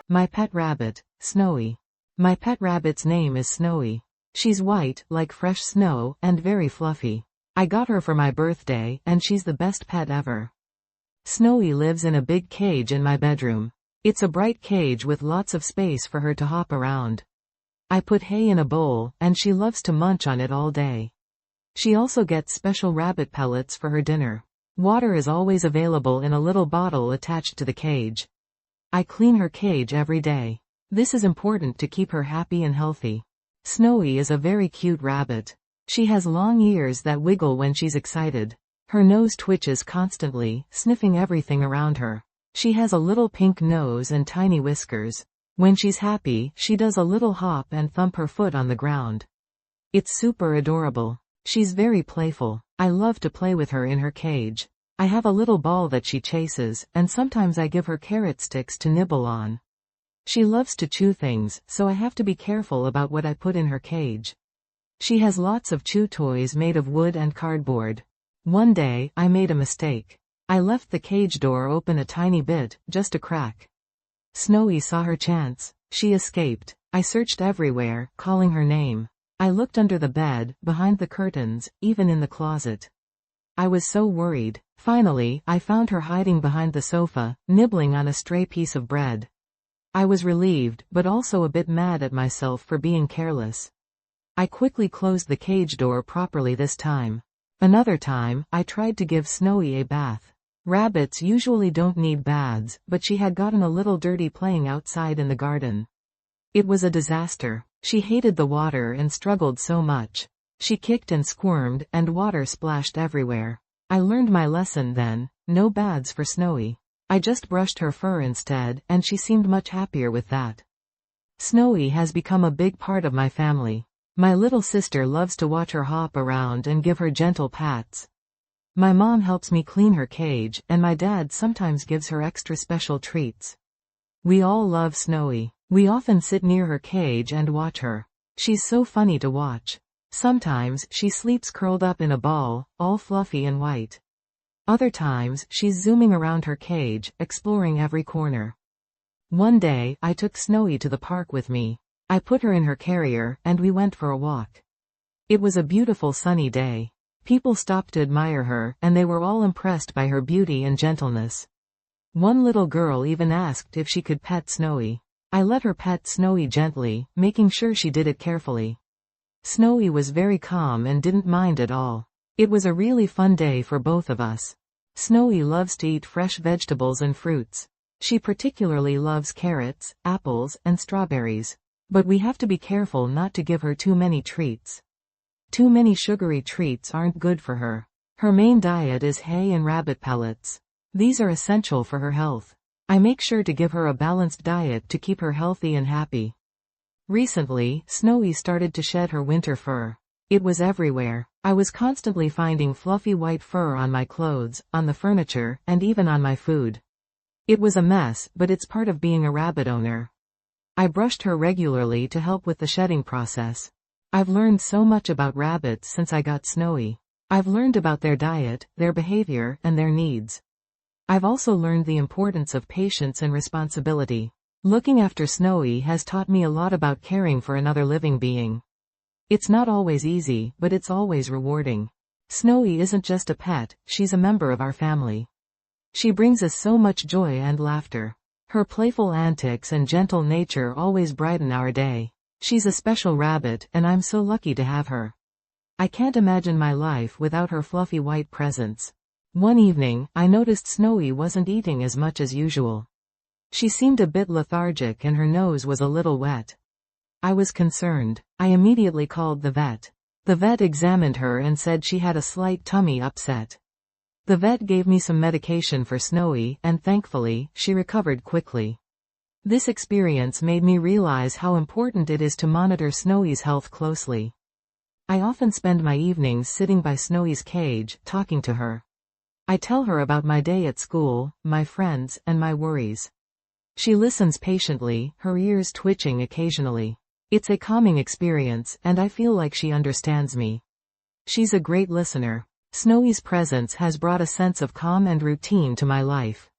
My pet rabbit, Snowy. My pet rabbit's name is Snowy. She's white, like fresh snow, and very fluffy. I got her for my birthday, and she's the best pet ever. Snowy lives in a big cage in my bedroom. It's a bright cage with lots of space for her to hop around. I put hay in a bowl, and she loves to munch on it all day. She also gets special rabbit pellets for her dinner. Water is always available in a little bottle attached to the cage. I clean her cage every day. This is important to keep her happy and healthy. Snowy is a very cute rabbit. She has long ears that wiggle when she's excited. Her nose twitches constantly, sniffing everything around her. She has a little pink nose and tiny whiskers. When she's happy, she does a little hop and thump her foot on the ground. It's super adorable. She's very playful. I love to play with her in her cage. I have a little ball that she chases, and sometimes I give her carrot sticks to nibble on. She loves to chew things, so I have to be careful about what I put in her cage. She has lots of chew toys made of wood and cardboard. One day, I made a mistake. I left the cage door open a tiny bit, just a crack. Snowy saw her chance. She escaped. I searched everywhere, calling her name. I looked under the bed, behind the curtains, even in the closet. I was so worried. Finally, I found her hiding behind the sofa, nibbling on a stray piece of bread. I was relieved, but also a bit mad at myself for being careless. I quickly closed the cage door properly this time. Another time, I tried to give Snowy a bath. Rabbits usually don't need baths, but she had gotten a little dirty playing outside in the garden. It was a disaster. She hated the water and struggled so much. She kicked and squirmed, and water splashed everywhere. I learned my lesson then: no baths for Snowy. I just brushed her fur instead, and she seemed much happier with that. Snowy has become a big part of my family. My little sister loves to watch her hop around and give her gentle pats. My mom helps me clean her cage, and my dad sometimes gives her extra special treats. We all love Snowy. We often sit near her cage and watch her. She's so funny to watch. Sometimes, she sleeps curled up in a ball, all fluffy and white. Other times, she's zooming around her cage, exploring every corner. One day, I took Snowy to the park with me. I put her in her carrier, and we went for a walk. It was a beautiful sunny day. People stopped to admire her, and they were all impressed by her beauty and gentleness. One little girl even asked if she could pet Snowy. I let her pet Snowy gently, making sure she did it carefully. Snowy was very calm and didn't mind at all. It was a really fun day for both of us. Snowy loves to eat fresh vegetables and fruits. She particularly loves carrots, apples, and strawberries. But we have to be careful not to give her too many treats. Too many sugary treats aren't good for her. Her main diet is hay and rabbit pellets. These are essential for her health. I make sure to give her a balanced diet to keep her healthy and happy. Recently, Snowy started to shed her winter fur. It was everywhere. I was constantly finding fluffy white fur on my clothes, on the furniture, and even on my food. It was a mess, but it's part of being a rabbit owner. I brushed her regularly to help with the shedding process. I've learned so much about rabbits since I got Snowy. I've learned about their diet, their behavior, and their needs. I've also learned the importance of patience and responsibility. Looking after Snowy has taught me a lot about caring for another living being. It's not always easy, but it's always rewarding. Snowy isn't just a pet, she's a member of our family. She brings us so much joy and laughter. Her playful antics and gentle nature always brighten our day. She's a special rabbit, and I'm so lucky to have her. I can't imagine my life without her fluffy white presence. One evening, I noticed Snowy wasn't eating as much as usual. She seemed a bit lethargic and her nose was a little wet. I was concerned. I immediately called the vet. The vet examined her and said she had a slight tummy upset. The vet gave me some medication for Snowy, and thankfully, she recovered quickly. This experience made me realize how important it is to monitor Snowy's health closely. I often spend my evenings sitting by Snowy's cage, talking to her. I tell her about my day at school, my friends, and my worries. She listens patiently, her ears twitching occasionally. It's a calming experience, and I feel like she understands me. She's a great listener. Snowy's presence has brought a sense of calm and routine to my life.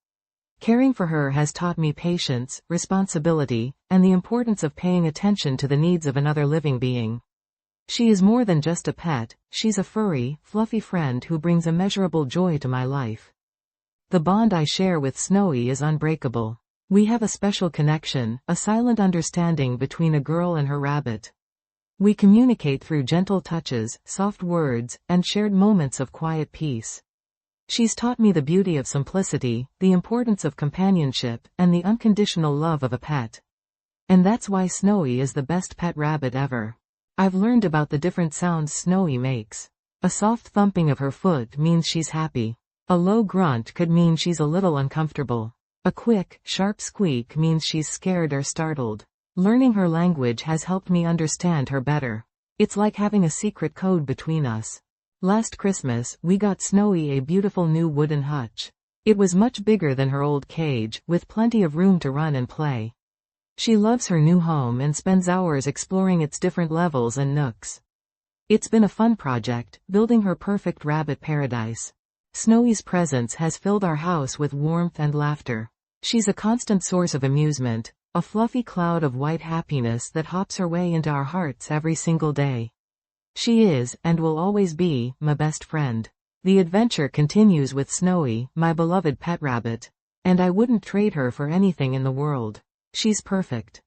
Caring for her has taught me patience, responsibility, and the importance of paying attention to the needs of another living being. She is more than just a pet, she's a furry, fluffy friend who brings immeasurable joy to my life. The bond I share with Snowy is unbreakable. We have a special connection, a silent understanding between a girl and her rabbit. We communicate through gentle touches, soft words, and shared moments of quiet peace. She's taught me the beauty of simplicity, the importance of companionship, and the unconditional love of a pet. And that's why Snowy is the best pet rabbit ever. I've learned about the different sounds Snowy makes. A soft thumping of her foot means she's happy. A low grunt could mean she's a little uncomfortable. A quick, sharp squeak means she's scared or startled. Learning her language has helped me understand her better. It's like having a secret code between us. Last Christmas, we got Snowy a beautiful new wooden hutch. It was much bigger than her old cage, with plenty of room to run and play. She loves her new home and spends hours exploring its different levels and nooks. It's been a fun project, building her perfect rabbit paradise. Snowy's presence has filled our house with warmth and laughter. She's a constant source of amusement, a fluffy cloud of white happiness that hops her way into our hearts every single day. She is, and will always be, my best friend. The adventure continues with Snowy, my beloved pet rabbit. And I wouldn't trade her for anything in the world. She's perfect.